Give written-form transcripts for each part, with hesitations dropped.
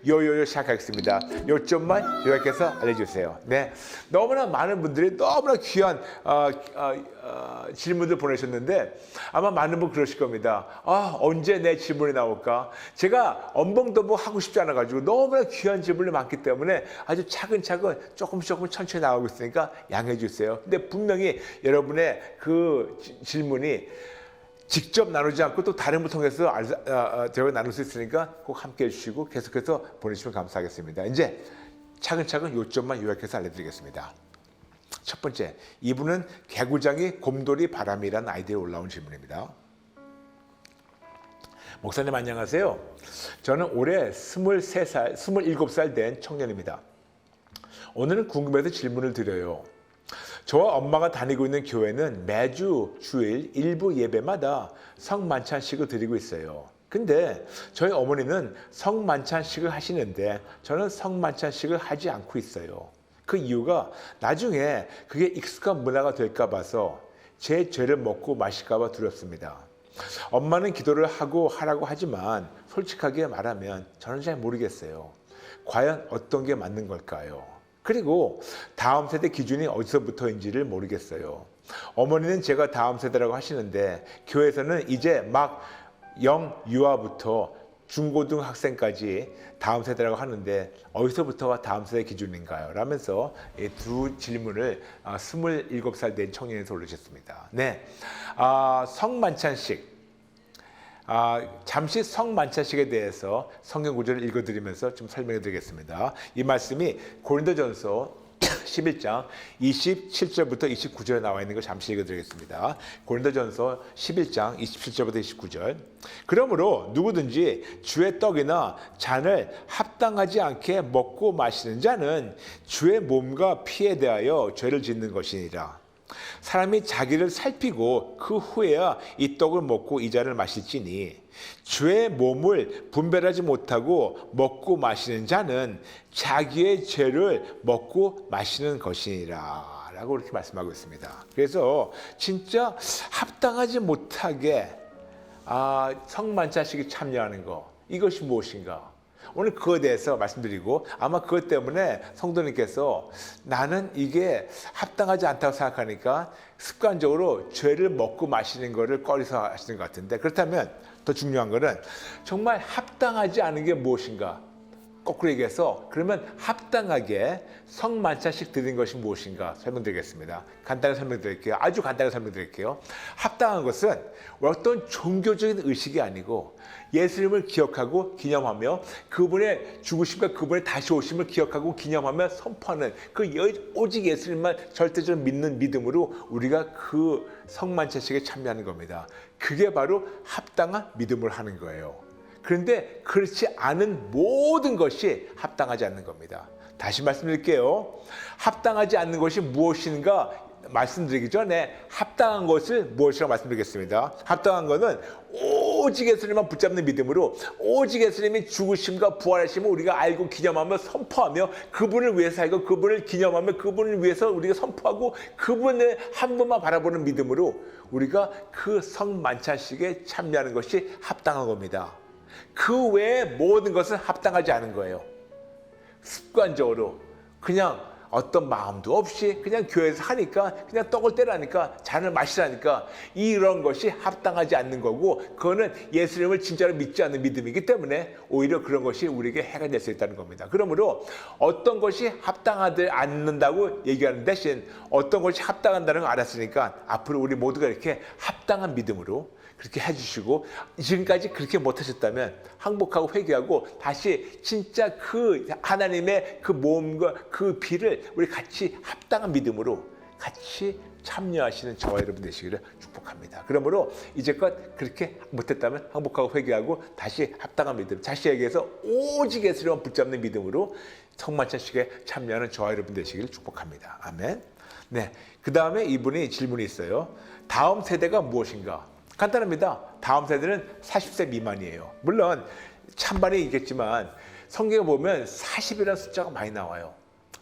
요요요 시작하겠습니다. 요점만 요약해서 알려주세요. 네, 너무나 많은 분들이 너무나 귀한 질문들 보내셨는데 아마 많은 분 그러실 겁니다. 언제 내 질문이 나올까? 제가 엄벙덤벙 하고 싶지 않아가지고 너무나 귀한 질문이 많기 때문에 아주 차근차근 조금 천천히 나오고 있으니까 양해해 주세요. 근데 분명히 여러분의 그 질문이 직접 나누지 않고 또 다른 분을 통해서 대화를 나눌 수 있으니까 꼭 함께 해주시고 계속해서 보내주시면 감사하겠습니다. 이제 차근차근 요점만 요약해서 알려드리겠습니다. 첫 번째, 이분은 개구장이 곰돌이 바람이라는 아이디어에 올라온 질문입니다. 목사님 안녕하세요. 저는 올해 27살 된 청년입니다. 오늘은 궁금해서 질문을 드려요. 저와 엄마가 다니고 있는 교회는 매주 주일 일부 예배마다 성만찬식을 드리고 있어요. 근데 저희 어머니는 성만찬식을 하시는데 저는 성만찬식을 하지 않고 있어요. 그 이유가 나중에 그게 익숙한 문화가 될까 봐서 제 죄를 먹고 마실까 봐 두렵습니다. 엄마는 기도를 하라고 하지만 솔직하게 말하면 저는 잘 모르겠어요. 과연 어떤 게 맞는 걸까요? 그리고 다음 세대 기준이 어디서부터인지를 모르겠어요. 어머니는 제가 다음 세대라고 하시는데 교회에서는 이제 막 영유아부터 중고등학생까지 다음 세대라고 하는데 어디서부터가 다음 세대 기준인가요? 라면서 이 두 질문을 27살 된 청년에서 올리셨습니다. 네, 성만찬식. 잠시 성만찬식에 대해서 성경 구절을 읽어드리면서 좀 설명해 드리겠습니다. 이 말씀이 고린도전서 11장 27절부터 29절에 나와 있는 걸 잠시 읽어드리겠습니다. 고린도전서 11장 27절부터 29절. 그러므로 누구든지 주의 떡이나 잔을 합당하지 않게 먹고 마시는 자는 주의 몸과 피에 대하여 죄를 짓는 것이니라. 사람이 자기를 살피고 그 후에야 이 떡을 먹고 이 잔을 마실지니 주의 몸을 분별하지 못하고 먹고 마시는 자는 자기의 죄를 먹고 마시는 것이니라 라고 이렇게 말씀하고 있습니다. 그래서 진짜 합당하지 못하게 성만찬식에 참여하는 것, 이것이 무엇인가? 오늘 그거에 대해서 말씀드리고 아마 그것 때문에 성도님께서 나는 이게 합당하지 않다고 생각하니까 습관적으로 죄를 먹고 마시는 거를 꺼려서 하시는 것 같은데, 그렇다면 더 중요한 거는 정말 합당하지 않은 게 무엇인가? 거꾸로 얘기해서 그러면 합당하게 성만찬식 드리는 것이 무엇인가 설명드리겠습니다. 간단히 설명드릴게요. 아주 간단히 설명드릴게요. 합당한 것은 어떤 종교적인 의식이 아니고 예수님을 기억하고 기념하며 그분의 죽으심과 그분의 다시 오심을 기억하고 기념하며 선포하는 오직 예수님만 절대적으로 믿는 믿음으로 우리가 그 성만찬식에 참여하는 겁니다. 그게 바로 합당한 믿음을 하는 거예요. 그런데 그렇지 않은 모든 것이 합당하지 않는 겁니다. 다시 말씀드릴게요. 합당하지 않는 것이 무엇인가 말씀드리기 전에 합당한 것을 무엇이라고 말씀드리겠습니다. 합당한 것은 오직 예수님만 붙잡는 믿음으로 오직 예수님이 죽으심과 부활하심을 우리가 알고 기념하며 선포하며 그분을 위해서 살고 그분을 기념하며 그분을 위해서 우리가 선포하고 그분을 한 분만 바라보는 믿음으로 우리가 그 성만찬식에 참여하는 것이 합당한 겁니다. 그 외에 모든 것은 합당하지 않은 거예요. 습관적으로 그냥 어떤 마음도 없이 그냥 교회에서 하니까 그냥 떡을 떼라니까 잔을 마시라니까 이런 것이 합당하지 않는 거고 그거는 예수님을 진짜로 믿지 않는 믿음이기 때문에 오히려 그런 것이 우리에게 해가 될 수 있다는 겁니다. 그러므로 어떤 것이 합당하지 않는다고 얘기하는 대신 어떤 것이 합당한다는 걸 알았으니까 앞으로 우리 모두가 이렇게 합당한 믿음으로 그렇게 해주시고 지금까지 그렇게 못하셨다면 항복하고 회개하고 다시 진짜 그 하나님의 그 몸과 그 피를 우리 같이 합당한 믿음으로 같이 참여하시는 저와 여러분 되시기를 축복합니다. 그러므로 이제껏 그렇게 못했다면 항복하고 회개하고 다시 합당한 믿음, 다시 얘기해서 오직 예수님만 붙잡는 믿음으로 성만찬식에 참여하는 저와 여러분 되시기를 축복합니다. 아멘. 네, 그 다음에 이분이 질문이 있어요. 다음 세대가 무엇인가? 간단합니다. 다음 세대는 40세 미만이에요. 물론 찬반이 있겠지만 성경에 보면 40이라는 숫자가 많이 나와요.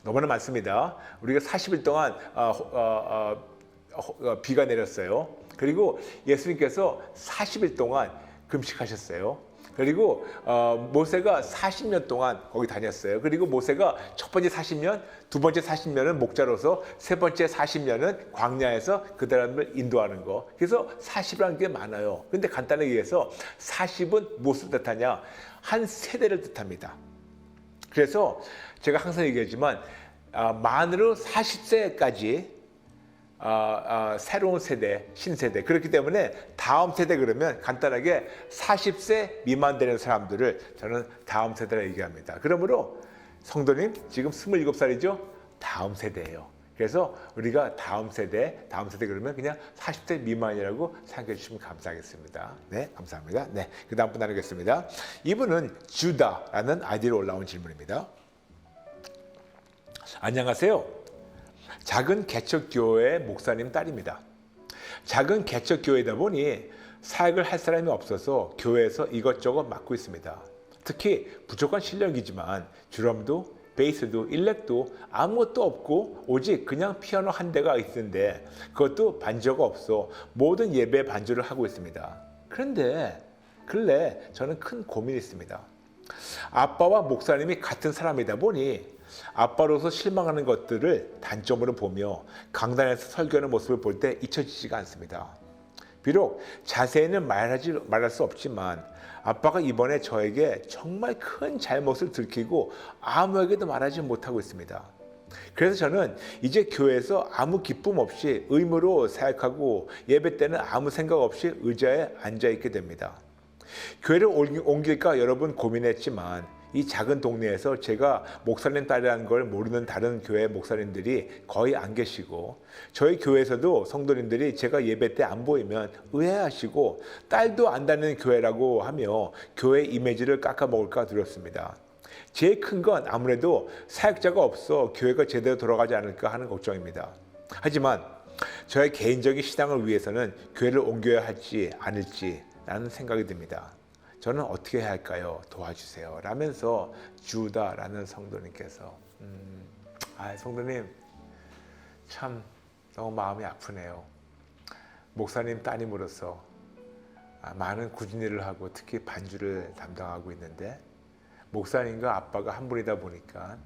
너무나 많습니다. 우리가 40일 동안 비가 내렸어요. 그리고 예수님께서 40일 동안 금식하셨어요. 그리고 모세가 40년 동안 거기 다녔어요. 그리고 모세가 첫 번째 40년, 두 번째 40년은 목자로서, 세 번째 40년은 광야에서 그 사람을 인도하는 거. 그래서 40이라는 게 많아요. 근데 간단하게 얘기해서 40은 무엇을 뜻하냐? 한 세대를 뜻합니다. 그래서 제가 항상 얘기하지만 만으로 40세까지 새로운 세대, 신세대. 그렇기 때문에 다음 세대 그러면 간단하게 40세 미만 되는 사람들을 저는 다음 세대라 얘기합니다. 그러므로 성도님 지금 27살이죠? 다음 세대예요. 그래서 우리가 다음 세대 그러면 그냥 40대 미만이라고 생각해 주시면 감사하겠습니다. 네, 감사합니다. 네, 그 다음 분 나누겠습니다. 이분은 주다라는 아이디로 올라온 질문입니다. 안녕하세요. 작은 개척교회 목사님 딸입니다. 작은 개척교회다 보니 사역을 할 사람이 없어서 교회에서 이것저것 맡고 있습니다. 특히 부족한 실력이지만 드럼도 베이스도 일렉도 아무것도 없고 오직 그냥 피아노 한 대가 있는데 그것도 반주가 없어 모든 예배 반주를 하고 있습니다. 그런데 근래 저는 큰 고민이 있습니다. 아빠와 목사님이 같은 사람이다 보니 아빠로서 실망하는 것들을 단점으로 보며 강단에서 설교하는 모습을 볼 때 잊혀지지가 않습니다. 비록 자세히는 말할 수 없지만 아빠가 이번에 저에게 정말 큰 잘못을 들키고 아무에게도 말하지 못하고 있습니다. 그래서 저는 이제 교회에서 아무 기쁨 없이 의무로 사역하고 예배 때는 아무 생각 없이 의자에 앉아 있게 됩니다. 교회를 옮길까 여러 번 고민했지만 이 작은 동네에서 제가 목사님 딸이라는 걸 모르는 다른 교회 목사님들이 거의 안 계시고 저희 교회에서도 성도님들이 제가 예배 때 안 보이면 의아해하시고 딸도 안 다니는 교회라고 하며 교회 이미지를 깎아먹을까 두렵습니다. 제일 큰 건 아무래도 사역자가 없어 교회가 제대로 돌아가지 않을까 하는 걱정입니다. 하지만 저의 개인적인 신앙을 위해서는 교회를 옮겨야 할지 아닐지 라는 생각이 듭니다. 저는 어떻게 해야 할까요? 도와주세요. 라면서 주다라는 성도님께서 성도님 참 너무 마음이 아프네요. 목사님 따님으로서 많은 굳은 일을 하고 특히 반주를 담당하고 있는데 목사님과 아빠가 한 분이다 보니까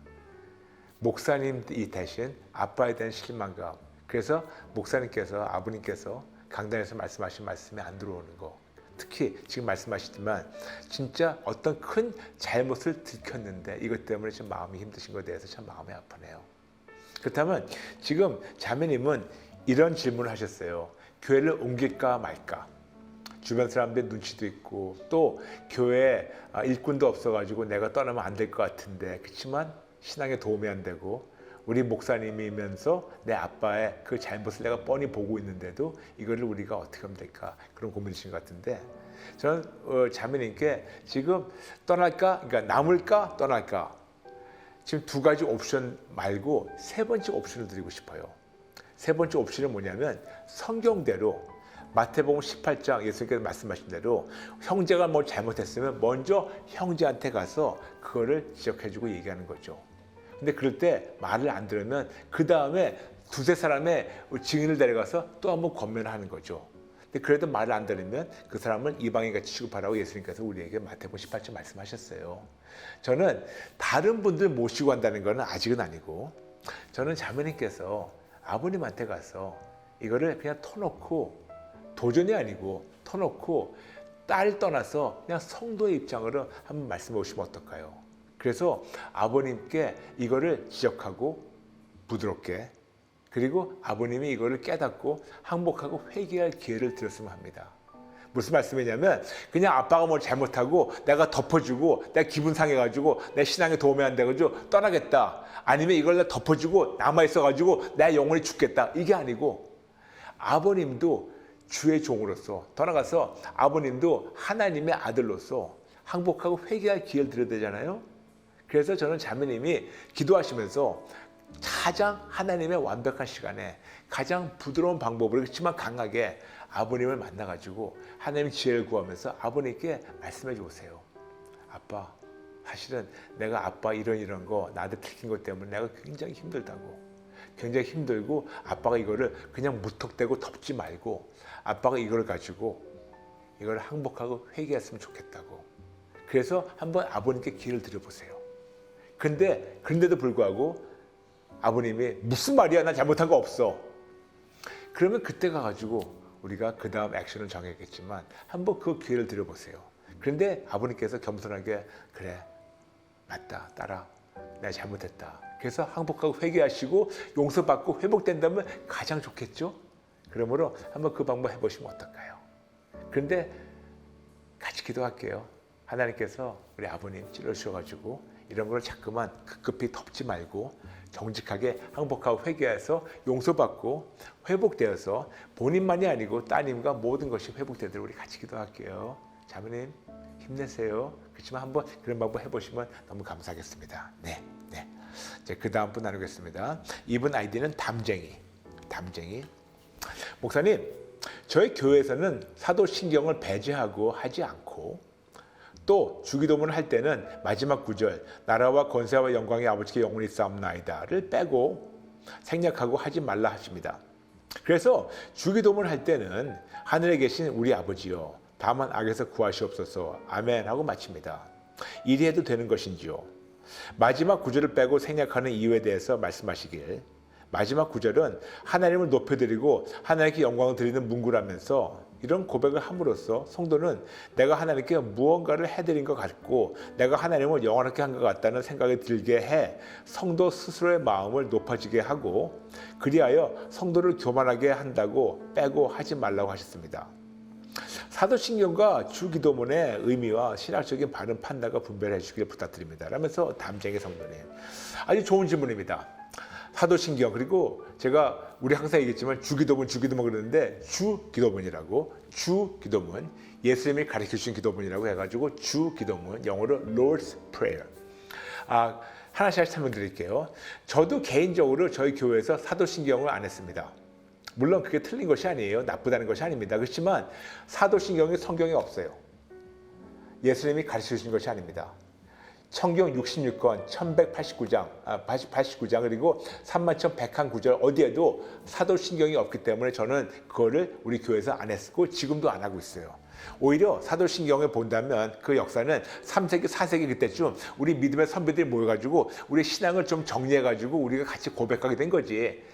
목사님이 대신 아빠에 대한 실망감, 그래서 목사님께서 아버님께서 강단에서 말씀하신 말씀이 안 들어오는 거, 특히 지금 말씀하시지만 진짜 어떤 큰 잘못을 들켰는데 이것 때문에 좀 마음이 힘드신 것에 대해서 참 마음이 아프네요. 그렇다면 지금 자매님은 이런 질문을 하셨어요. 교회를 옮길까 말까? 주변 사람들 눈치도 있고 또 교회에 일꾼도 없어가지고 내가 떠나면 안 될 것 같은데 그렇지만 신앙에 도움이 안 되고 우리 목사님이면서 내 아빠의 그 잘못을 내가 뻔히 보고 있는데도 이거를 우리가 어떻게 하면 될까 그런 고민이신 것 같은데 저는 자매님께 지금 떠날까 그러니까 남을까 떠날까 지금 두 가지 옵션 말고 세 번째 옵션을 드리고 싶어요. 세 번째 옵션은 뭐냐면 성경대로 마태복음 18장 예수님께서 말씀하신 대로 형제가 뭘 잘못했으면 먼저 형제한테 가서 그거를 지적해주고 얘기하는 거죠. 근데 그럴 때 말을 안 들으면 그 다음에 두세 사람의 증인을 데려가서 또 한번 권면하는 거죠. 근데 그래도 말을 안 들으면 그 사람을 이방인같이 취급하라고 예수님께서 우리에게 마태복음 18장 말씀하셨어요. 저는 다른 분들 모시고 한다는 건 아직은 아니고 저는 자매님께서 아버님한테 가서 이거를 그냥 터놓고 도전이 아니고 터놓고 딸 떠나서 그냥 성도의 입장으로 한번 말씀해 보시면 어떨까요? 그래서 아버님께 이거를 지적하고 부드럽게 그리고 아버님이 이거를 깨닫고 항복하고 회개할 기회를 드렸으면 합니다. 무슨 말씀이냐면 그냥 아빠가 뭘 잘못하고 내가 덮어주고 내가 기분 상해가지고 내 신앙에 도움이 안 돼가지고 떠나겠다. 아니면 이걸 내가 덮어주고 남아있어가지고 내 영혼이 죽겠다. 이게 아니고 아버님도 주의 종으로서 떠나가서 아버님도 하나님의 아들로서 항복하고 회개할 기회를 드려야 되잖아요. 그래서 저는 자매님이 기도하시면서 가장 하나님의 완벽한 시간에 가장 부드러운 방법으로 그렇지만 강하게 아버님을 만나가지고 하나님 지혜를 구하면서 아버님께 말씀해 주세요. 아빠, 사실은 내가 아빠 이런 거 나한테 들킨 것 때문에 내가 굉장히 힘들다고. 굉장히 힘들고 아빠가 이거를 그냥 무턱대고 덮지 말고 아빠가 이걸 가지고 이걸 항복하고 회개했으면 좋겠다고. 그래서 한번 아버님께 기회를 드려보세요. 그런데도 불구하고 아버님이 무슨 말이야, 난 잘못한 거 없어. 그러면 그때 가가지고 우리가 그 다음 액션을 정해야겠지만 한번 그 기회를 드려보세요. 그런데 아버님께서 겸손하게 그래, 맞다, 딸아, 내가 잘못했다. 그래서 항복하고 회개하시고 용서받고 회복된다면 가장 좋겠죠? 그러므로 한번 그 방법 해보시면 어떨까요? 그런데 같이 기도할게요. 하나님께서 우리 아버님 찔러주셔가지고 이런 걸 자꾸만 급급히 덮지 말고 정직하게 항복하고 회개해서 용서받고 회복되어서 본인만이 아니고 따님과 모든 것이 회복되도록 우리 같이 기도할게요. 자매님 힘내세요. 그렇지만 한번 그런 방법 해보시면 너무 감사하겠습니다. 네. 이제 그 다음 분 나누겠습니다. 이분 아이디는 담쟁이. 목사님, 저희 교회에서는 사도신경을 배제하고 하지 않고 또 주기도문을 할 때는 마지막 구절 나라와 권세와 영광의 아버지께 영원히 싸움나이다를 빼고 생략하고 하지 말라 하십니다. 그래서 주기도문을 할 때는 하늘에 계신 우리 아버지요 다만 악에서 구하시옵소서 아멘 하고 마칩니다. 이리 해도 되는 것인지요? 마지막 구절을 빼고 생략하는 이유에 대해서 말씀하시길, 마지막 구절은 하나님을 높여드리고 하나님께 영광을 드리는 문구라면서 이런 고백을 함으로써 성도는 내가 하나님께 무언가를 해드린 것 같고 내가 하나님을 영원하게 한 것 같다는 생각이 들게 해 성도 스스로의 마음을 높아지게 하고 그리하여 성도를 교만하게 한다고 빼고 하지 말라고 하셨습니다. 사도신경과 주기도문의 의미와 신학적인 바른 판단과 분별해 주시길 부탁드립니다. 라면서 담쟁이 성도님, 아주 좋은 질문입니다. 사도신경, 그리고 제가 우리 항상 얘기했지만 주기도문 그러는데 주기도문이라고, 주기도문, 예수님이 가르쳐 주신 기도문이라고 해가지고 주기도문, 영어로 Lord's Prayer. 하나씩 설명드릴게요. 저도 개인적으로 저희 교회에서 사도신경을 안 했습니다. 물론 그게 틀린 것이 아니에요. 나쁘다는 것이 아닙니다. 그렇지만 사도신경이 성경에 없어요. 예수님이 가르쳐 주신 것이 아닙니다. 성경 66권, 1189장, 89장 그리고 31,101구절 어디에도 사도신경이 없기 때문에 저는 그거를 우리 교회에서 안 했고 지금도 안 하고 있어요. 오히려 사도신경을 본다면 그 역사는 3세기, 4세기 그때쯤 우리 믿음의 선배들이 모여가지고 우리 신앙을 좀 정리해가지고 우리가 같이 고백하게 된 거지.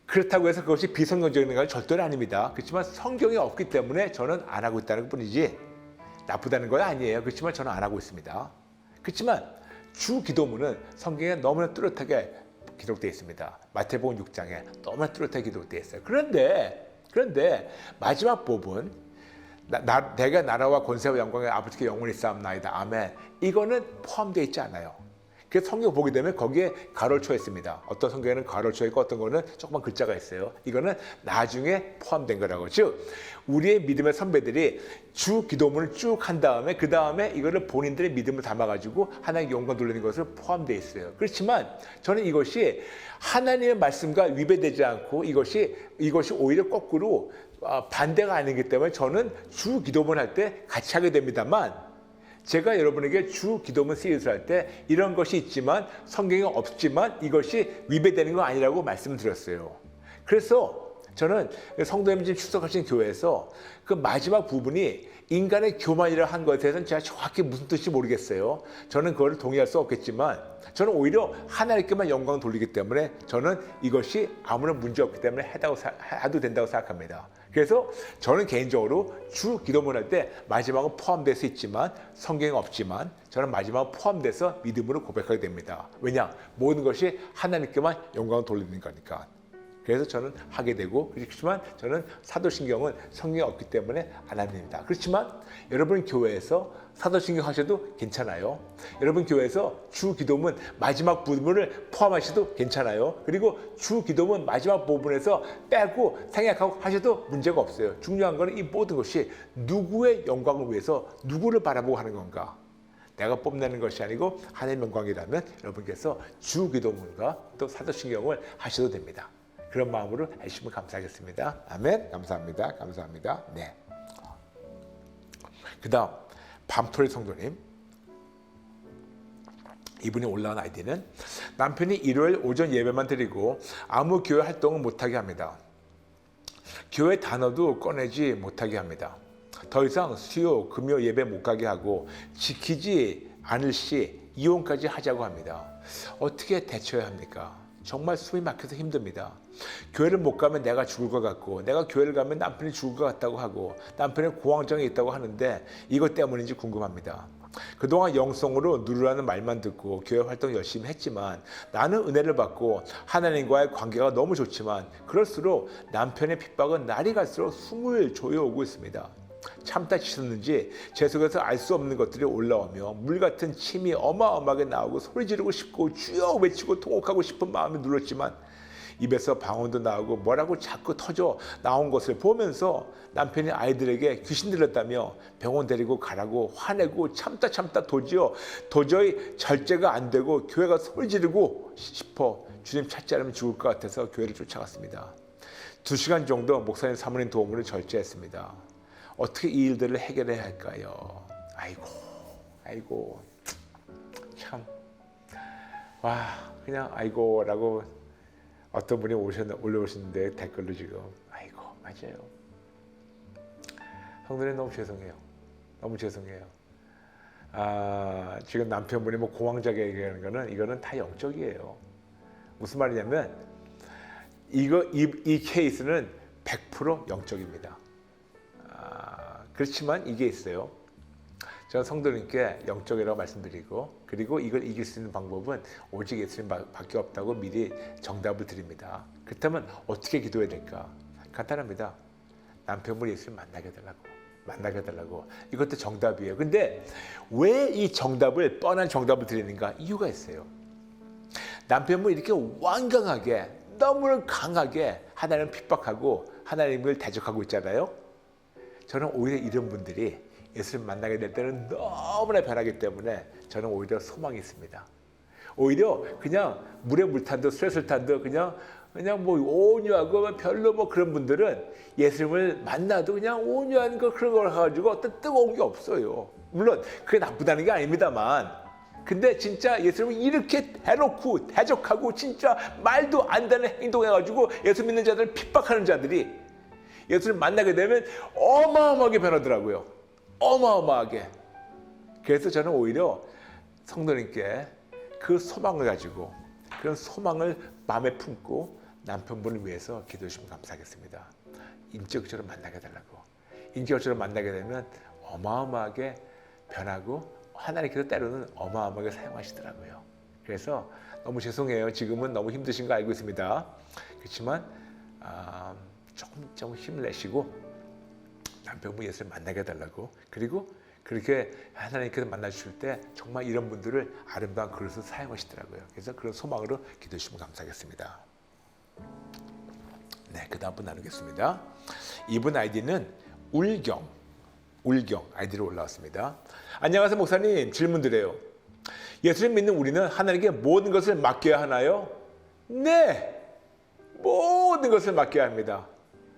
그렇다고 해서 그것이 비성경적인 건 절대로 아닙니다. 그렇지만 성경이 없기 때문에 저는 안 하고 있다는 뿐이지 나쁘다는 건 아니에요. 그렇지만 저는 안 하고 있습니다. 그렇지만 주기도문은 성경에 너무나 뚜렷하게 기록되어 있습니다. 마태복음 6장에 너무나 뚜렷하게 기록되어 있어요. 그런데 마지막 부분 내가 나라와 권세와 영광의 아버지께 영원히 싸움나이다. 아멘. 이거는 포함되어 있지 않아요. 그래서 성경 보게 되면 거기에 가로를 쳐있습니다. 어떤 성경에는 가로를 쳐있고 어떤 거는 조그만 글자가 있어요. 이거는 나중에 포함된 거라고. 즉 우리의 믿음의 선배들이 주 기도문을 쭉 한 다음에 그 다음에 이거를 본인들의 믿음을 담아가지고 하나님께 영광 돌리는 것을 포함되어 있어요. 그렇지만 저는 이것이 하나님의 말씀과 위배되지 않고 이것이 오히려 거꾸로 반대가 아니기 때문에 저는 주 기도문 할 때 같이 하게 됩니다만 제가 여러분에게 주 기도문 시리즈를 할 때 이런 것이 있지만 성경에 없지만 이것이 위배되는 건 아니라고 말씀을 드렸어요. 그래서 저는 성도님 지금 출석하신 교회에서 그 마지막 부분이 인간의 교만이라 한 것에 대해서는 제가 정확히 무슨 뜻인지 모르겠어요. 저는 그거를 동의할 수 없겠지만 저는 오히려 하나님께만 영광을 돌리기 때문에 저는 이것이 아무런 문제 없기 때문에 해도 된다고 생각합니다. 그래서 저는 개인적으로 주 기도문 할 때 마지막은 포함될 수 있지만 성경에 없지만 저는 마지막은 포함돼서 믿음으로 고백하게 됩니다. 왜냐? 모든 것이 하나님께만 영광을 돌리는 거니까. 그래서 저는 하게 되고 그렇지만 저는 사도신경은 성경에 없기 때문에 안 합니다. 그렇지만 여러분 교회에서 사도신경 하셔도 괜찮아요. 여러분 교회에서 주 기도문 마지막 부분을 포함하셔도 괜찮아요. 그리고 주 기도문 마지막 부분에서 빼고 생략하고 하셔도 문제가 없어요. 중요한 거는 이 모든 것이 누구의 영광을 위해서 누구를 바라보고 하는 건가. 내가 뽐내는 것이 아니고 하나님의 영광이라면 여러분께서 주 기도문과 또 사도신경을 하셔도 됩니다. 그런 마음으로 해주시면 감사하겠습니다. 아멘. 감사합니다. 네. 그 다음 밤토리 성도님, 이분이 올라온 아이디는 남편이 일요일 오전 예배만 드리고 아무 교회 활동을 못하게 합니다. 교회 단어도 꺼내지 못하게 합니다. 더 이상 수요, 금요 예배 못 가게 하고 지키지 않을 시 이혼까지 하자고 합니다. 어떻게 대처해야 합니까? 정말 숨이 막혀서 힘듭니다. 교회를 못 가면 내가 죽을 것 같고, 내가 교회를 가면 남편이 죽을 것 같다고 하고, 남편의 공황장애 있다고 하는데 이것 때문인지 궁금합니다. 그동안 영성으로 누르라는 말만 듣고 교회 활동 열심히 했지만, 나는 은혜를 받고 하나님과의 관계가 너무 좋지만 그럴수록 남편의 핍박은 날이 갈수록 숨을 조여오고 있습니다. 참다 지쳤는지 제 속에서 알 수 없는 것들이 올라오며 물같은 침이 어마어마하게 나오고 소리 지르고 싶고 주여 외치고 통곡하고 싶은 마음이 눌렀지만, 입에서 방언도 나오고 뭐라고 자꾸 터져 나온 것을 보면서 남편이 아이들에게 귀신 들렸다며 병원 데리고 가라고 화내고 참다 도저히 절제가 안 되고 교회가 소리 지르고 싶어 주님 찾지 않으면 죽을 것 같아서 교회를 쫓아갔습니다. 2시간 정도 목사님 사모님 도움으로 절제했습니다. 어떻게 이 일들을 해결해야 할까요? 아이고 참, 와, 그냥 아이고라고 어떤 분이 올려오시는데 댓글로 지금 아이고 맞아요. 성도님 너무 죄송해요. 너무 죄송해요. 지금 남편분이 뭐 공황장애 얘기하는 거는 이거는 다 영적이에요. 무슨 말이냐면 이 케이스는 100% 영적입니다. 그렇지만 이게 있어요. 저는 성도님께 영적이라고 말씀드리고, 그리고 이걸 이길 수 있는 방법은 오직 예수님밖에 없다고 미리 정답을 드립니다. 그렇다면 어떻게 기도해야 될까? 간단합니다. 남편분 예수님 만나게 해달라고. 이것도 정답이에요. 근데 왜 이 정답을, 뻔한 정답을 드리는가? 이유가 있어요. 남편분 이렇게 완강하게, 너무 강하게 하나님을 핍박하고 하나님을 대적하고 있잖아요. 저는 오히려 이런 분들이 예수님 만나게 될 때는 너무나 변하기 때문에 저는 오히려 소망이 있습니다. 오히려 그냥 물에 물 탄 듯 쇠술 탄 듯 그냥 뭐 온유하고 별로 뭐 그런 분들은 예수님을 만나도 그냥 온유한 거 그런 걸 가지고 어떤 뜨거운 게 없어요. 물론 그게 나쁘다는 게 아닙니다만, 근데 진짜 예수님을 이렇게 대놓고 대적하고 진짜 말도 안 되는 행동해가지고 예수 믿는 자들을 핍박하는 자들이 예수를 만나게 되면 어마어마하게 변하더라고요. 어마어마하게. 그래서 저는 오히려 성도님께 그 소망을 가지고, 그런 소망을 마음에 품고 남편분을 위해서 기도해 주시면 감사하겠습니다. 인격적으로 만나게 해달라고. 인격적으로 만나게 되면 어마어마하게 변하고 하나님께서 때로는 어마어마하게 사용하시더라고요. 그래서 너무 죄송해요. 지금은 너무 힘드신 거 알고 있습니다. 그렇지만 조금 힘을 내시고 남편분 예수를 만나게 해달라고. 그리고 그렇게 하나님께서 만나주실 때 정말 이런 분들을 아름다운 그릇으로 사용하시더라고요. 그래서 그런 소망으로 기도해 주시면 감사하겠습니다. 네, 그 다음 분 나누겠습니다. 이분 아이디는 울경 아이디로 올라왔습니다. 안녕하세요 목사님, 질문 드려요. 예수님 믿는 우리는 하나님께 모든 것을 맡겨야 하나요? 네, 모든 것을 맡겨야 합니다.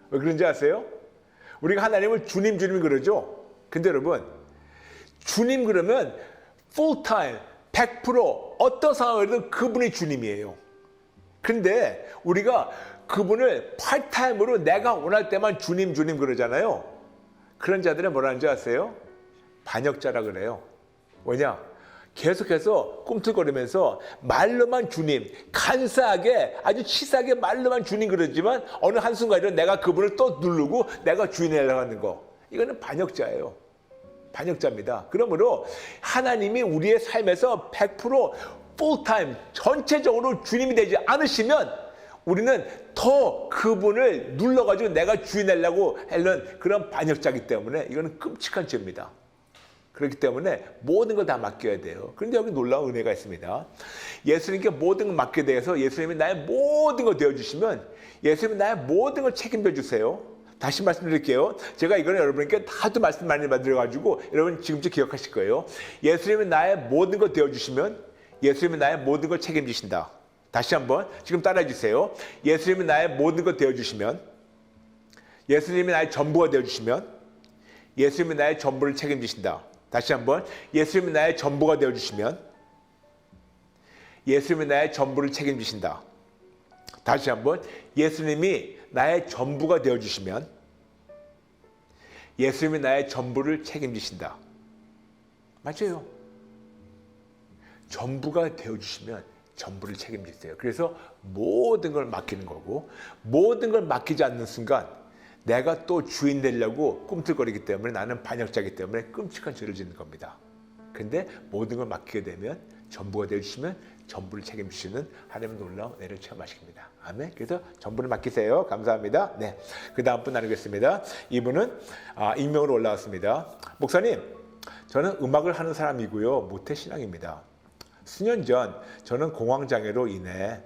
왜 그런지 아세요? 우리가 하나님을 주님 그러죠. 근데 여러분, 주님 그러면 full time 100% 어떤 상황에도 그분이 주님이에요. 근데 우리가 그분을 파트타임으로 내가 원할 때만 주님 그러잖아요. 그런 자들은 뭐라는 줄 아세요? 반역자라 그래요. 왜냐? 계속해서 꿈틀거리면서 말로만 주님, 간사하게 아주 치사하게 말로만 주님 그러지만 어느 한순간에 내가 그분을 또 누르고 내가 주인이라고 하는 거, 이거는 반역자예요. 반역자입니다. 그러므로 하나님이 우리의 삶에서 100% 풀타임 전체적으로 주님이 되지 않으시면 우리는 더 그분을 눌러가지고 내가 주인하려고 하는 그런 반역자이기 때문에 이거는 끔찍한 죄입니다. 그렇기 때문에 모든 걸 다 맡겨야 돼요. 그런데 여기 놀라운 은혜가 있습니다. 예수님께 모든 걸 맡게 돼서 예수님이 나의 모든 걸 되어주시면 예수님이 나의 모든 걸 책임져 주세요. 다시 말씀드릴게요. 제가 이거는 여러분께 하도 말씀 많이 드려가지고 여러분 지금쯤 기억하실 거예요. 예수님이 나의 모든 걸 되어주시면 예수님이 나의 모든 걸 책임지신다. 다시 한번 지금 따라해 주세요. 예수님이 나의 모든 걸 되어주시면, 예수님이 나의 전부가 되어주시면 예수님이 나의 전부를 책임지신다. 다시 한번, 예수님이 나의 전부가 되어주시면 예수님이 나의 전부를 책임지신다. 다시 한번, 예수님이 나의 전부가 되어주시면 예수님이 나의 전부를 책임지신다. 맞아요. 전부가 되어주시면 전부를 책임지세요. 그래서 모든 걸 맡기는 거고, 모든 걸 맡기지 않는 순간 내가 또 주인 되려고 꿈틀거리기 때문에 나는 반역자이기 때문에 끔찍한 죄를 짓는 겁니다. 근데 모든 걸 맡기게 되면 전부가 되어주시면 전부를 책임지시는 하나님의 놀라운 은혜를 체험하십니다. 아멘. 그래서 전부를 맡기세요. 감사합니다. 네, 그 다음 분 나누겠습니다. 이분은 익명으로 올라왔습니다. 목사님, 저는 음악을 하는 사람이고요. 모태신앙입니다. 수년 전 저는 공황장애로 인해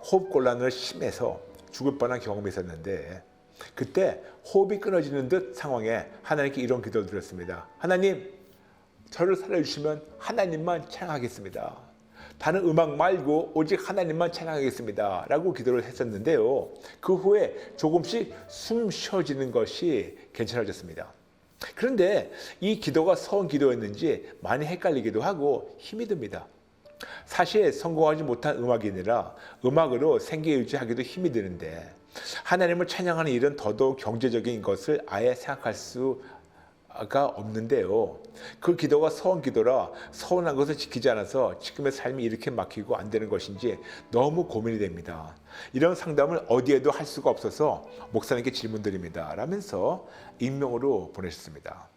호흡곤란을 심해서 죽을 뻔한 경험이 있었는데, 그때 호흡이 끊어지는 듯 상황에 하나님께 이런 기도를 드렸습니다. 하나님, 저를 살려주시면 하나님만 찬양하겠습니다. 다른 음악 말고 오직 하나님만 찬양하겠습니다. 라고 기도를 했었는데요. 그 후에 조금씩 숨 쉬어지는 것이 괜찮아졌습니다. 그런데 이 기도가 서운 기도였는지 많이 헷갈리기도 하고 힘이 듭니다. 사실 성공하지 못한 음악인이라 음악으로 생계 유지하기도 힘이 드는데, 하나님을 찬양하는 일은 더더욱 경제적인 것을 아예 생각할 수가 없는데요. 그 기도가 서운 기도라 서운한 것을 지키지 않아서 지금의 삶이 이렇게 막히고 안 되는 것인지 너무 고민이 됩니다. 이런 상담을 어디에도 할 수가 없어서 목사님께 질문드립니다. 라면서 익명으로 보내셨습니다.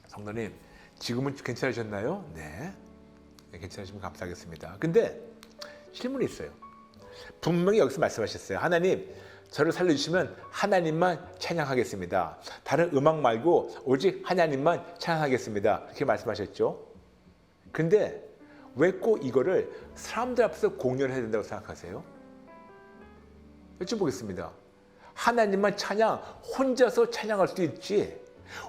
성도님, 지금은 괜찮으셨나요? 네, 괜찮으시면 감사하겠습니다. 근데 질문이 있어요. 분명히 여기서 말씀하셨어요. 하나님, 저를 살려주시면 하나님만 찬양하겠습니다. 다른 음악 말고 오직 하나님만 찬양하겠습니다. 이렇게 말씀하셨죠. 근데 왜 꼭 이거를 사람들 앞에서 공연해야 된다고 생각하세요? 여쭤보겠습니다. 하나님만 찬양, 혼자서 찬양할 수도 있지,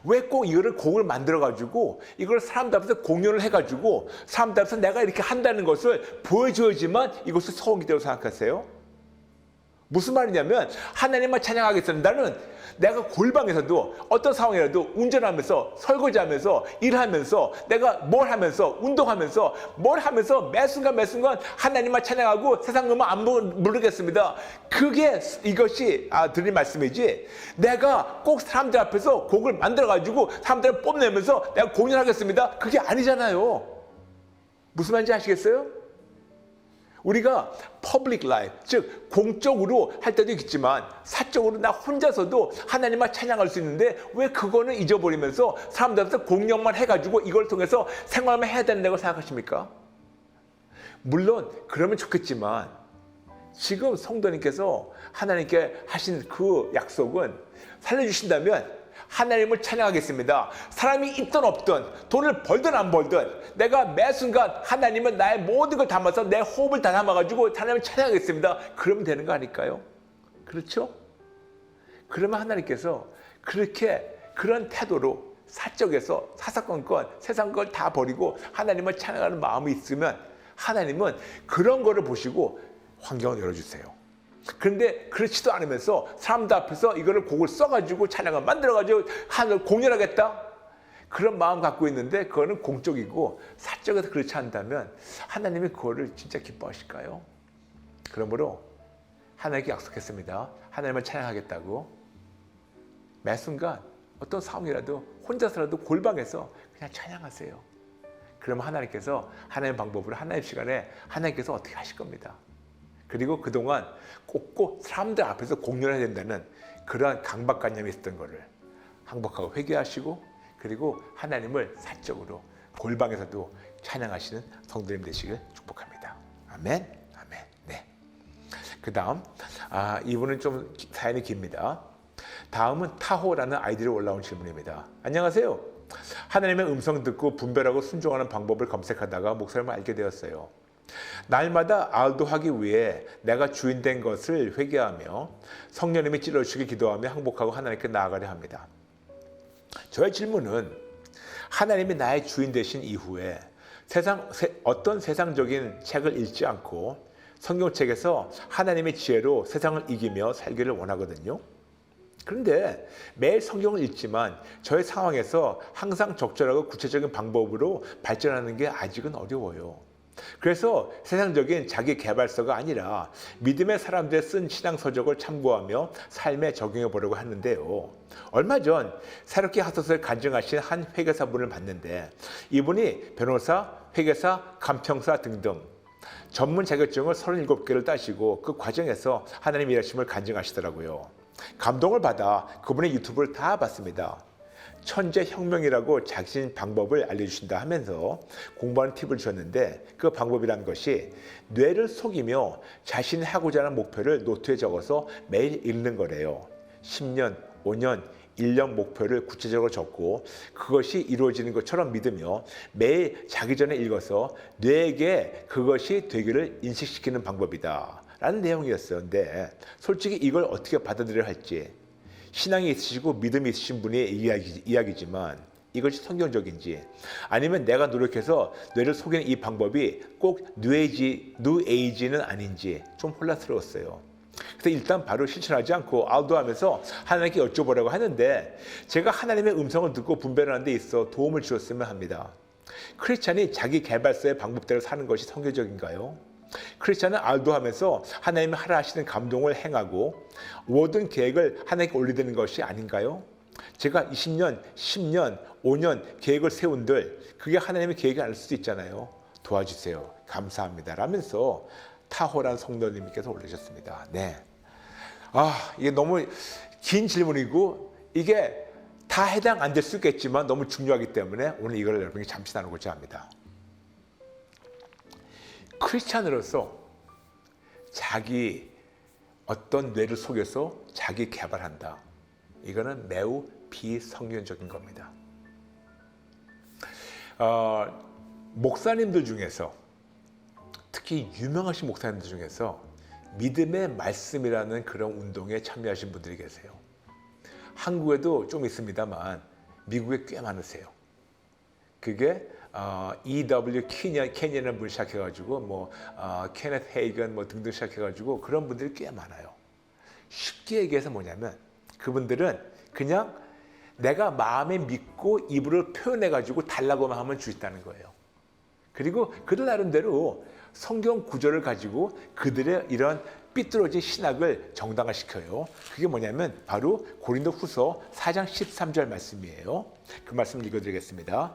왜 꼭 이거를 곡을 만들어가지고 이걸 사람들 앞에서 공연을 해가지고 사람들 앞에서 내가 이렇게 한다는 것을 보여줘야지만 이것을 서운 기도라고 생각하세요? 무슨 말이냐면, 하나님만 찬양하겠습니다. 나는 내가 골방에서도 어떤 상황이라도 운전하면서, 설거지하면서, 일하면서, 내가 뭘 하면서, 운동하면서, 뭘 하면서 매 순간 하나님만 찬양하고 세상 음악 안 부르겠습니다. 그게 이것이 드릴 말씀이지, 내가 꼭 사람들 앞에서 곡을 만들어가지고 사람들을 뽐내면서 내가 공연하겠습니다. 그게 아니잖아요. 무슨 말인지 아시겠어요? 우리가 퍼블릭 라이프, 즉 공적으로 할 때도 있지만 사적으로 나 혼자서도 하나님만 찬양할 수 있는데, 왜 그거는 잊어버리면서 사람들 앞에서 공연만 해가지고 이걸 통해서 생활만 해야 된다고 생각하십니까? 물론 그러면 좋겠지만, 지금 성도님께서 하나님께 하신 그 약속은 살려주신다면 하나님을 찬양하겠습니다. 사람이 있든 없든, 돈을 벌든 안 벌든, 내가 매 순간 하나님은 나의 모든 걸 담아서 내 호흡을 다 담아가지고 하나님을 찬양하겠습니다. 그러면 되는 거 아닐까요? 그렇죠? 그러면 하나님께서 그렇게 그런 태도로 사적에서 사사건건 세상 걸 다 버리고 하나님을 찬양하는 마음이 있으면 하나님은 그런 거를 보시고 환경을 열어주세요. 그런데 그렇지도 않으면서 사람들 앞에서 이거를 곡을 써가지고 찬양을 만들어가지고 하늘 공연하겠다, 그런 마음 갖고 있는데 그거는 공적이고 사적에서 그렇지 않다면 하나님이 그거를 진짜 기뻐하실까요? 그러므로 하나님께 약속했습니다. 하나님을 찬양하겠다고. 매 순간 어떤 상황이라도 혼자서라도 골방에서 그냥 찬양하세요. 그러면 하나님께서 하나님의 방법으로 하나님 시간에 하나님께서 어떻게 하실 겁니다. 그리고 그동안 꼭 사람들 앞에서 공연해야 된다는 그러한 강박관념이 있었던 거를 항복하고 회개하시고, 그리고 하나님을 사적으로 골방에서도 찬양하시는 성도님 되시길 축복합니다. 아멘, 아멘. 네. 그 다음, 이분은 좀 사연이 깁니다. 다음은 타호라는 아이디로 올라온 질문입니다. 안녕하세요. 하나님의 음성 듣고 분별하고 순종하는 방법을 검색하다가 목사님을 알게 되었어요. 날마다 알도하기 위해 내가 주인된 것을 회개하며 성령님이 찔러주시기 기도하며 항복하고 하나님께 나아가려 합니다. 저의 질문은, 하나님이 나의 주인 되신 이후에 어떤 세상적인 책을 읽지 않고 성경책에서 하나님의 지혜로 세상을 이기며 살기를 원하거든요. 그런데 매일 성경을 읽지만 저의 상황에서 항상 적절하고 구체적인 방법으로 발전하는 게 아직은 어려워요. 그래서 세상적인 자기 개발서가 아니라 믿음의 사람들이 쓴 신앙 서적을 참고하며 삶에 적용해 보려고 하는데요. 얼마 전 새롭게 하소서를 간증하신 한 회계사분을 봤는데 이분이 변호사, 회계사, 간평사 등등 전문 자격증을 37개를 따시고 그 과정에서 하나님 일하심을 간증하시더라고요. 감동을 받아 그분의 유튜브를 다 봤습니다. 천재 혁명이라고 자신 방법을 알려주신다 하면서 공부하는 팁을 주셨는데 그 방법이라는 것이 뇌를 속이며 자신이 하고자 하는 목표를 노트에 적어서 매일 읽는 거래요. 10년, 5년, 1년 목표를 구체적으로 적고 그것이 이루어지는 것처럼 믿으며 매일 자기 전에 읽어서 뇌에게 그것이 되기를 인식시키는 방법이다 라는 내용이었어요. 근데 솔직히 이걸 어떻게 받아들여야 할지 신앙이 있으시고 믿음이 있으신 분의 이야기지만 이것이 성경적인지 아니면 내가 노력해서 뇌를 속이는 이 방법이 꼭 뉴에이지는 아닌지 좀 혼란스러웠어요. 그래서 일단 바로 실천하지 않고 알도하면서 하나님께 여쭤보라고 하는데 제가 하나님의 음성을 듣고 분별하는 데 있어 도움을 주었으면 합니다. 크리스찬이 자기 개발서의 방법대로 사는 것이 성경적인가요? 크리스찬은 알도하면서 하나님이 하라 하시는 감동을 행하고 모든 계획을 하나님께 올리는 것이 아닌가요? 제가 20년, 10년, 5년 계획을 세운들 그게 하나님의 계획이 아닐 수도 있잖아요. 도와주세요. 감사합니다. 라면서 타호란 성도님께서 올리셨습니다. 네. 이게 너무 긴 질문이고 이게 다 해당 안 될 수 있겠지만 너무 중요하기 때문에 오늘 이걸 여러분께 잠시 나누고자 합니다. 크리스찬으로서 자기 어떤 뇌를 속여서 자기 개발한다. 이거는 매우 비성경적인 겁니다. 목사님들 중에서 특히 유명하신 목사님들 중에서 믿음의 말씀이라는 그런 운동에 참여하신 분들이 계세요. 한국에도 좀 있습니다만 미국에 꽤 많으세요. 그게 E.W. 캐니언이라는 분이 시작해가지고 케넷 헤이건 등등 시작해가지고 그런 분들이 꽤 많아요. 쉽게 얘기해서 뭐냐면 그분들은 그냥 내가 마음에 믿고 입으로 표현해가지고 달라고만 하면 줄 수 있다는 거예요. 그리고 그들 나름대로 성경 구절을 가지고 그들의 이런 삐뚤어진 신학을 정당화시켜요. 그게 뭐냐면 바로 고린도후서 4장 13절 말씀이에요. 그 말씀 읽어드리겠습니다.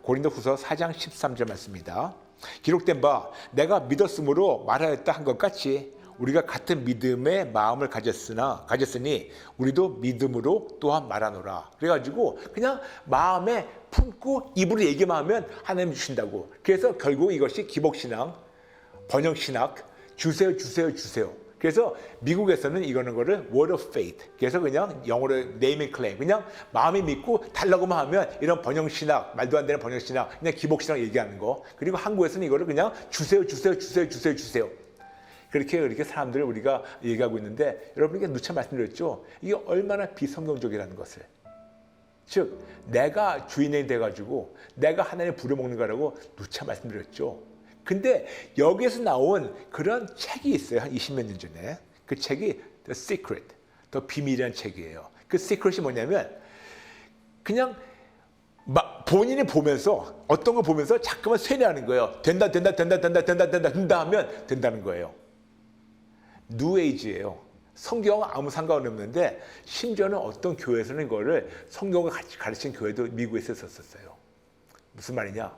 고린도후서 4장 13절 말씀입니다. 기록된 바 내가 믿었으므로 말하였다 한 것 같이 우리가 같은 믿음의 마음을 가졌으니 우리도 믿음으로 또한 말하노라. 그래가지고 그냥 마음에 품고 입으로 얘기만 하면 하나님 주신다고. 그래서 결국 이것이 기복신앙, 번영신학, 주세요. 그래서 미국에서는 이거는 거를 word of faith. 그래서 그냥 영어로 name and claim. 그냥 마음이 믿고 달라고만 하면 이런 번영신학, 말도 안 되는 번영신학, 그냥 기복신학 얘기하는 거. 그리고 한국에서는 이거를 그냥 주세요. 그렇게 사람들을 우리가 얘기하고 있는데 여러분에게 누차 말씀드렸죠. 이게 얼마나 비성경적이라는 것을. 즉 내가 주인이 돼가지고 내가 하나님 부려먹는 거라고 누차 말씀드렸죠. 근데 여기에서 나온 그런 책이 있어요. 한 20몇 년 전에. 그 책이 The Secret, 더 비밀이라는 책이에요. 그 Secret이 뭐냐면 그냥 본인이 보면서 어떤 걸 보면서 자꾸만 쇠뇌하는 거예요. 된다 하면 된다는 거예요. 뉴에이지예요. 성경은 아무 상관없는데 심지어는 어떤 교회에서는 이거를 성경을 같이 가르친 교회도 미국에서 있었어요. 무슨 말이냐?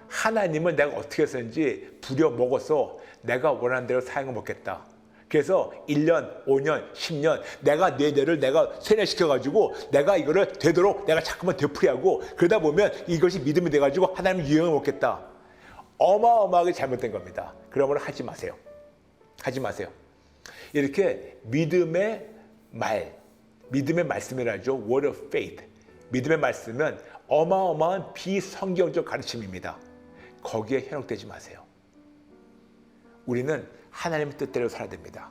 하나님을 내가 어떻게 했었는지 부려먹어서 내가 원하는 대로 사용을 먹겠다. 그래서 1년, 5년, 10년 내가 내 뇌를 내가 세뇌시켜가지고 내가 이거를 되도록 내가 자꾸만 되풀이하고 그러다 보면 이것이 믿음이 돼가지고 하나님의 유형을 먹겠다. 어마어마하게 잘못된 겁니다. 그러므로 하지 마세요. 이렇게 믿음의 말씀이라죠. Word of faith. 믿음의 말씀은 어마어마한 비성경적 가르침입니다. 거기에 현혹되지 마세요. 우리는 하나님의 뜻대로 살아야 됩니다.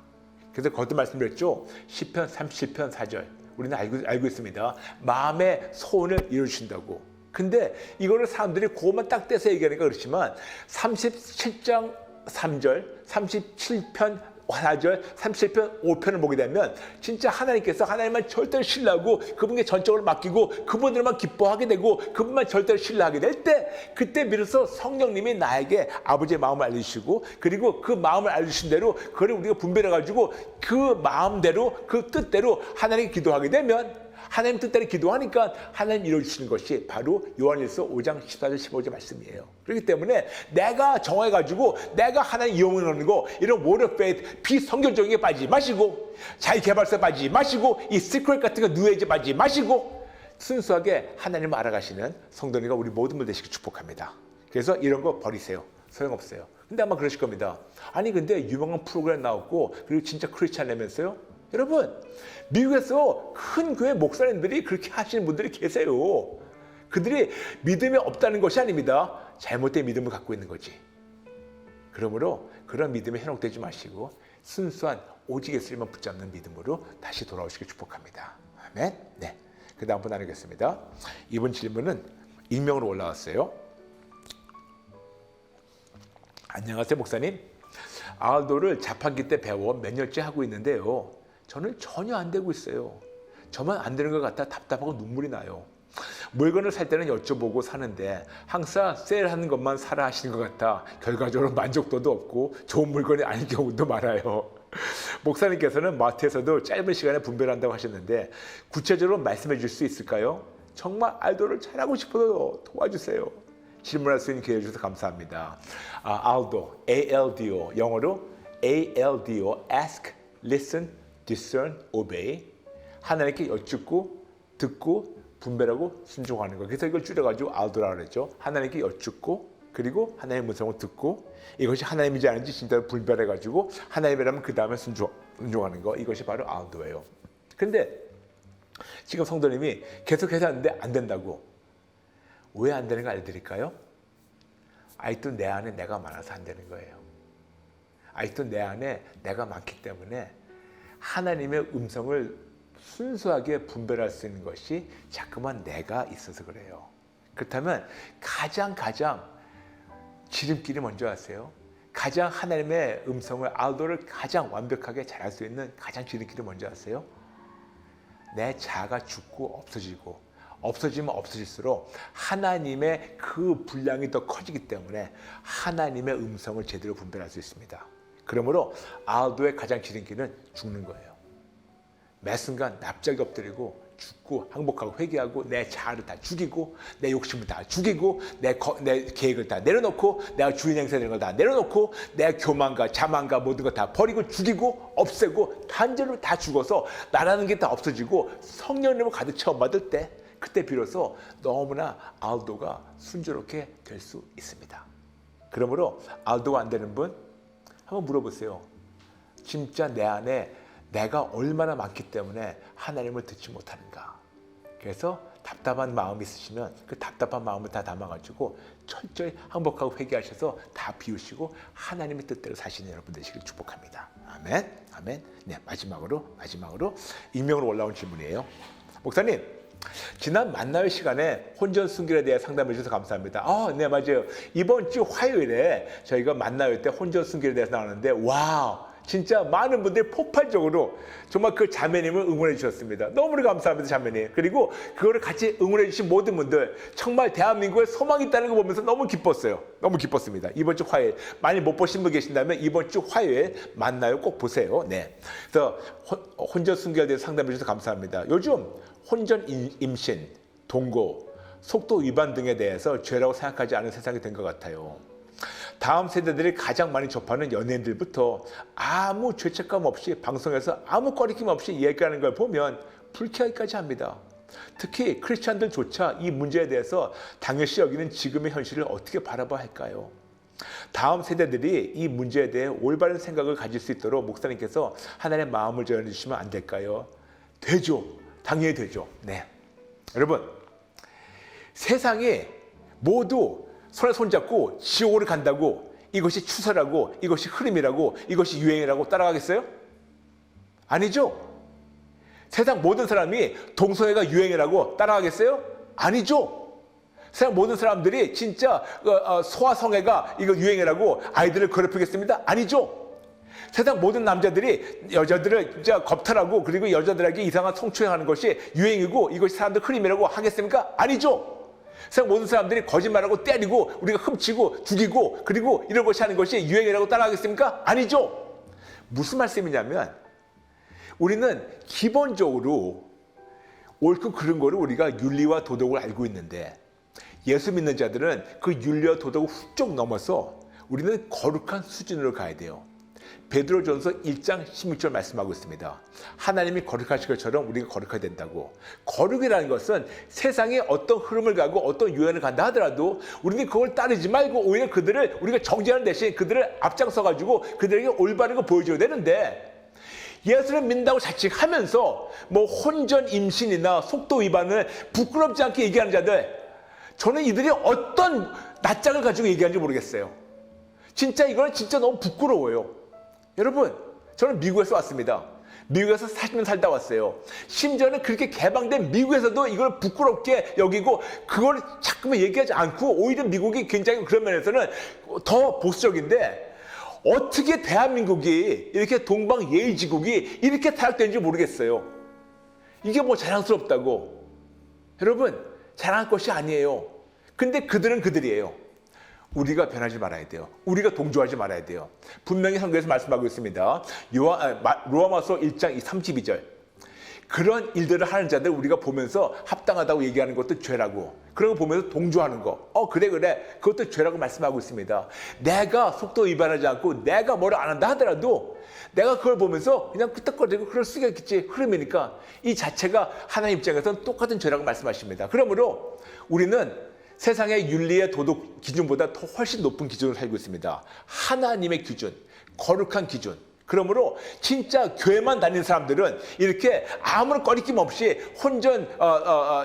그래서 거기도 말씀드렸죠. 시편 37편 4절. 우리는 알고 있습니다. 마음의 소원을 이루신다고. 근데 이거를 사람들이 그것만 딱 떼서 얘기하니까 그렇지만 37장 3절, 37편 4절, 37편, 5편을 보게 되면 진짜 하나님께서 하나님만 절대로 신뢰하고 그분께 전적으로 맡기고 그분들만 기뻐하게 되고 그분만 절대로 신뢰하게 될 때 그때 비로소 성령님이 나에게 아버지의 마음을 알려주시고 그리고 그 마음을 알려주신 대로 그걸 우리가 분별해가지고 그 마음대로 그 뜻대로 하나님께 기도하게 되면 하나님 뜻대로 기도하니까 하나님 이루어주시는 것이 바로 요한일서 5장 14절 15절 말씀이에요. 그렇기 때문에 내가 정해가지고 내가 하나님 이용하는 거 이런 워드 페이트 비성경적인 게 빠지지 마시고 자기개발서에 빠지지 마시고 이 시크릿 같은 거 누에이지 빠지지 마시고 순수하게 하나님을 알아가시는 성도님과 우리 모든 분 되시길 축복합니다. 그래서 이런 거 버리세요. 소용없어요. 근데 아마 그러실 겁니다. 아니 근데 유명한 프로그램 나왔고 그리고 진짜 크리스찬이면서요? 여러분 미국에서 큰 교회 목사님들이 그렇게 하시는 분들이 계세요. 그들이 믿음이 없다는 것이 아닙니다. 잘못된 믿음을 갖고 있는 거지. 그러므로 그런 믿음에 현혹되지 마시고 순수한 오직 예수님만 붙잡는 믿음으로 다시 돌아오시길 축복합니다. 아멘. 네. 그 다음 분 나누겠습니다. 이번 질문은 익명으로 올라왔어요. 안녕하세요 목사님. 알도를 자판기 때 배워 몇 년째 하고 있는데요. 저는 전혀 안 되고 있어요. 저만 안 되는 것 같아 답답하고 눈물이 나요. 물건을 살 때는 여쭤보고 사는데 항상 세일하는 것만 사라 하시는 것 같아 결과적으로 만족도도 없고 좋은 물건이 아닌 경우도 많아요. 목사님께서는 마트에서도 짧은 시간에 분별한다고 하셨는데 구체적으로 말씀해 줄 수 있을까요? 정말 알도를 잘하고 싶어서 도와주세요. 질문할 수 있는 기회 주셔서 감사합니다. 알도, ALDO, 영어로 ALDO, Ask, Listen, Discern, Obey. 하나님께 여쭙고 듣고 분별하고 순종하는 거. 그래서 이걸 줄여가지고 알도라고 그랬죠. 하나님께 여쭙고 그리고 하나님의 음성을 듣고 이것이 하나님이지 아닌지 진짜로 분별해가지고 하나님이라면 그 다음에 순종하는 거. 이것이 바로 알도예요. 근데 지금 성도님이 계속해서 하는데 안 된다고. 왜 안 되는 거 알려드릴까요? 아직도 내 안에 내가 많아서 안 되는 거예요. 아직도 내 안에 내가 많기 때문에 하나님의 음성을 순수하게 분별할 수 있는 것이 자꾸만 내가 있어서 그래요. 그렇다면 가장 지름길이 뭔지 아세요? 가장 하나님의 음성을 알도를 가장 완벽하게 잘할 수 있는 가장 지름길이 뭔지 아세요? 내 자아가 죽고 없어지면 없어질수록 하나님의 그 분량이 더 커지기 때문에 하나님의 음성을 제대로 분별할 수 있습니다. 그러므로 알도의 가장 지름길은 죽는 거예요. 매 순간 납작이 엎드리고 죽고 항복하고 회개하고 내 자아를 다 죽이고 내 욕심을 다 죽이고 내 계획을 다 내려놓고 내가 주인 행세되는 걸 다 내려놓고 내 교만과 자만과 모든 거 다 버리고 죽이고 없애고 단절로 다 죽어서 나라는 게 다 없어지고 성령님을 가득 채워받을 때 그때 비로소 너무나 알도가 순조롭게 될 수 있습니다. 그러므로 알도가 안 되는 분 한번 물어보세요. 진짜 내 안에 내가 얼마나 많기 때문에 하나님을 듣지 못하는가. 그래서 답답한 마음이 있으시면 그 답답한 마음을 다 담아가지고 철저히 항복하고 회개하셔서 다 비우시고 하나님의 뜻대로 사시는 여러분 되시길 축복합니다. 아멘. 아멘. 네, 마지막으로 익명으로 올라온 질문이에요. 목사님, 지난 만나회 시간에 혼전 순결에 대해 상담해 주셔서 감사합니다. 네, 맞아요. 이번 주 화요일에 저희가 만나회 때 혼전 순결에 대해서 나왔는데 와우! 진짜 많은 분들이 폭발적으로 정말 그 자매님을 응원해 주셨습니다. 너무나 감사합니다, 자매님. 그리고 그거를 같이 응원해 주신 모든 분들 정말 대한민국에 소망이 있다는 거 보면서 너무 기뻤어요. 너무 기뻤습니다. 이번 주 화요일 많이 못 보신 분 계신다면 이번 주 화요일 만나요 꼭 보세요. 네. 그래서 혼전 순결에 대해서 상담해 주셔서 감사합니다. 요즘 혼전 임신, 동거, 속도 위반 등에 대해서 죄라고 생각하지 않은 세상이 된 것 같아요. 다음 세대들이 가장 많이 접하는 연예인들부터 아무 죄책감 없이 방송에서 아무 꺼리낌 없이 얘기하는 걸 보면 불쾌하기까지 합니다. 특히 크리스찬들조차 이 문제에 대해서 당연시 여기는 지금의 현실을 어떻게 바라봐야 할까요? 다음 세대들이 이 문제에 대해 올바른 생각을 가질 수 있도록 목사님께서 하나님의 마음을 전해주시면 안 될까요? 되죠. 당연히 되죠. 네. 여러분, 세상이 모두 손에 손잡고 지옥으로 간다고 이것이 추세라고 이것이 흐름이라고 이것이 유행이라고 따라가겠어요? 아니죠. 세상 모든 사람이 동성애가 유행이라고 따라가겠어요? 아니죠. 세상 모든 사람들이 진짜 소아성애가 이거 유행이라고 아이들을 괴롭히겠습니다? 아니죠. 세상 모든 남자들이 여자들을 진짜 겁탈하고 그리고 여자들에게 이상한 성추행하는 것이 유행이고 이것이 사람들 흐름이라고 하겠습니까? 아니죠. 세상 모든 사람들이 거짓말하고 때리고 우리가 훔치고 죽이고 그리고 이런 것이 하는 것이 유행이라고 따라하겠습니까? 아니죠. 무슨 말씀이냐면 우리는 기본적으로 옳고 그른 거를 우리가 윤리와 도덕을 알고 있는데 예수 믿는 자들은 그 윤리와 도덕을 훌쩍 넘어서 우리는 거룩한 수준으로 가야 돼요. 베드로전서 1장 16절 말씀하고 있습니다. 하나님이 거룩하신 것처럼 우리가 거룩해야 된다고. 거룩이라는 것은 세상에 어떤 흐름을 가고 어떤 유행을 간다 하더라도 우리는 그걸 따르지 말고 오히려 그들을 우리가 정죄하는 대신 그들을 앞장서 가지고 그들에게 올바른 거 보여줘야 되는데 예수를 믿는다고 자칭하면서 뭐 혼전 임신이나 속도 위반을 부끄럽지 않게 얘기하는 자들, 저는 이들이 어떤 낯짝을 가지고 얘기하는지 모르겠어요. 진짜 이거는 진짜 너무 부끄러워요. 여러분, 저는 미국에서 왔습니다. 미국에서 40년 살다 왔어요. 심지어는 그렇게 개방된 미국에서도 이걸 부끄럽게 여기고 그걸 자꾸만 얘기하지 않고 오히려 미국이 굉장히 그런 면에서는 더 보수적인데 어떻게 대한민국이 이렇게 동방예의지국이 이렇게 타락되는지 모르겠어요. 이게 뭐 자랑스럽다고. 여러분, 자랑할 것이 아니에요. 근데 그들은 그들이에요. 우리가 변하지 말아야 돼요. 우리가 동조하지 말아야 돼요. 분명히 성경에서 말씀하고 있습니다. 로마서 1장 32절. 그런 일들을 하는 자들 우리가 보면서 합당하다고 얘기하는 것도 죄라고. 그런 거 보면서 동조하는 거. 그래. 그것도 죄라고 말씀하고 있습니다. 내가 속도 위반하지 않고 내가 뭐를 안 한다 하더라도 내가 그걸 보면서 그냥 끄떡거리고 그럴 수가 있겠지. 흐름이니까. 이 자체가 하나님 입장에서는 똑같은 죄라고 말씀하십니다. 그러므로 우리는 세상의 윤리의 도덕 기준보다 더 훨씬 높은 기준을 살고 있습니다. 하나님의 기준, 거룩한 기준. 그러므로 진짜 교회만 다니는 사람들은 이렇게 아무런 꺼리낌 없이 혼전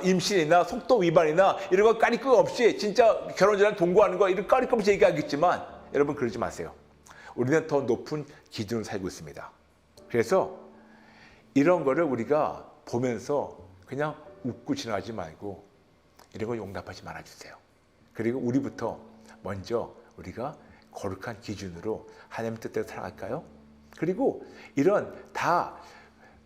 임신이나 속도 위반이나 이런 거 꺼리낌 없이 진짜 결혼 전에 동거하는 거 이런 꺼리낌 없이 얘기하겠지만 여러분 그러지 마세요. 우리는 더 높은 기준을 살고 있습니다. 그래서 이런 거를 우리가 보면서 그냥 웃고 지나가지 말고 이런 거 용납하지 말아주세요. 그리고 우리부터 먼저 우리가 거룩한 기준으로 하나님의 뜻대로 살아갈까요? 그리고 이런 다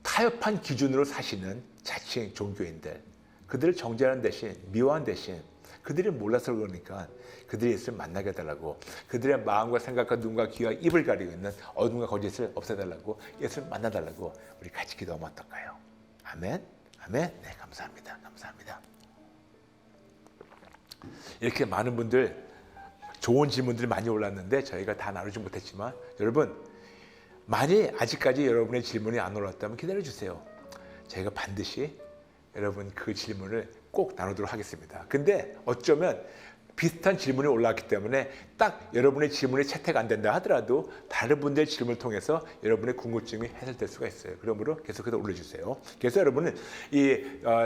타협한 기준으로 사시는 자칭 종교인들, 그들을 정죄하는 대신, 미워하는 대신 그들이 몰라서 그러니까 그들이 예수를 만나게 해달라고, 그들의 마음과 생각과 눈과 귀와 입을 가리고 있는 어둠과 거짓을 없애달라고, 예수를 만나달라고 우리 같이 기도하면 어떨까요? 아멘? 아멘? 네, 감사합니다. 감사합니다. 이렇게 많은 분들 좋은 질문들이 많이 올랐는데 저희가 다 나누지 못했지만 여러분 만일 아직까지 여러분의 질문이 안 올랐다면 기다려주세요. 저희가 반드시 여러분 그 질문을 꼭 나누도록 하겠습니다. 근데 어쩌면 비슷한 질문이 올라왔기 때문에 딱 여러분의 질문이 채택 안 된다 하더라도 다른 분들의 질문을 통해서 여러분의 궁금증이 해소될 수가 있어요. 그러므로 계속해서 올려주세요. 그래서 여러분은 이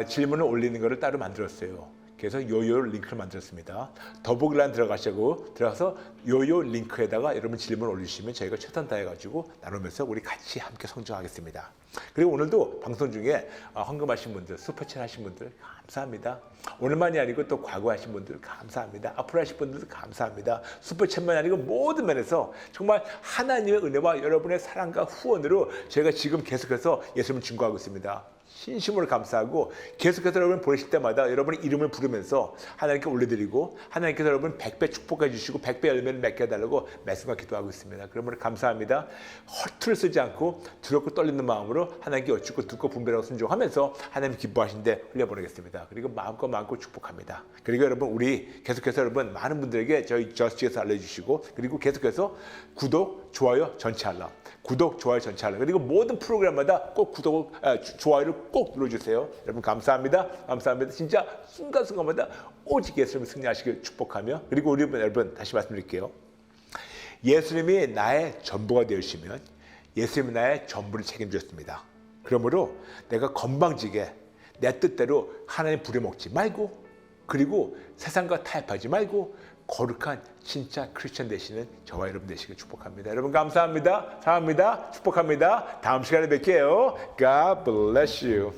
질문을 올리는 것을 따로 만들었어요. 그래서 요요 링크를 만들었습니다. 더보기란 들어가서 요요 링크에다가 여러분 질문 올리시면 저희가 최선 다해가지고 나누면서 우리 같이 함께 성장하겠습니다. 그리고 오늘도 방송 중에 헌금하신 분들, 슈퍼챗 하신 분들 감사합니다. 오늘만이 아니고 또 과거 하신 분들 감사합니다. 앞으로 하실 분들도 감사합니다. 슈퍼챗만이 아니고 모든 면에서 정말 하나님의 은혜와 여러분의 사랑과 후원으로 저희가 지금 계속해서 예수님을 증거하고 있습니다. 진심으로 감사하고 계속해서 여러분 보내실 때마다 여러분의 이름을 부르면서 하나님께 올려드리고 하나님께서 여러분 100배 축복해 주시고 100배 열매를 맺게 해달라고 말씀과 기도하고 있습니다. 그러므로 감사합니다. 허투루 쓰지 않고 두렵고 떨리는 마음으로 하나님께 여쭙고 듣고 분별하고 순종하면서 하나님 기뻐하신데 흘려보내겠습니다. 그리고 마음껏 축복합니다. 그리고 여러분 우리 계속해서 여러분 많은 분들에게 저희 저스티에서 알려주시고 그리고 계속해서 구독, 좋아요, 전체 알람 구독, 좋아요, 전체 알람 그리고 모든 프로그램마다 꼭 좋아요를 꼭 눌러주세요. 여러분 감사합니다. 감사합니다. 진짜 순간순간마다 오직 예수님을 승리하시길 축복하며 그리고 우리 여러분 다시 말씀드릴게요. 예수님이 나의 전부가 되시면 예수님이 나의 전부를 책임졌습니다. 그러므로 내가 건방지게 내 뜻대로 하나님 부려먹지 말고 그리고 세상과 타협하지 말고 거룩한 진짜 크리스천 되시는 저와 여러분 되시길 축복합니다. 여러분 감사합니다. 사랑합니다. 축복합니다. 다음 시간에 뵐게요. God bless you.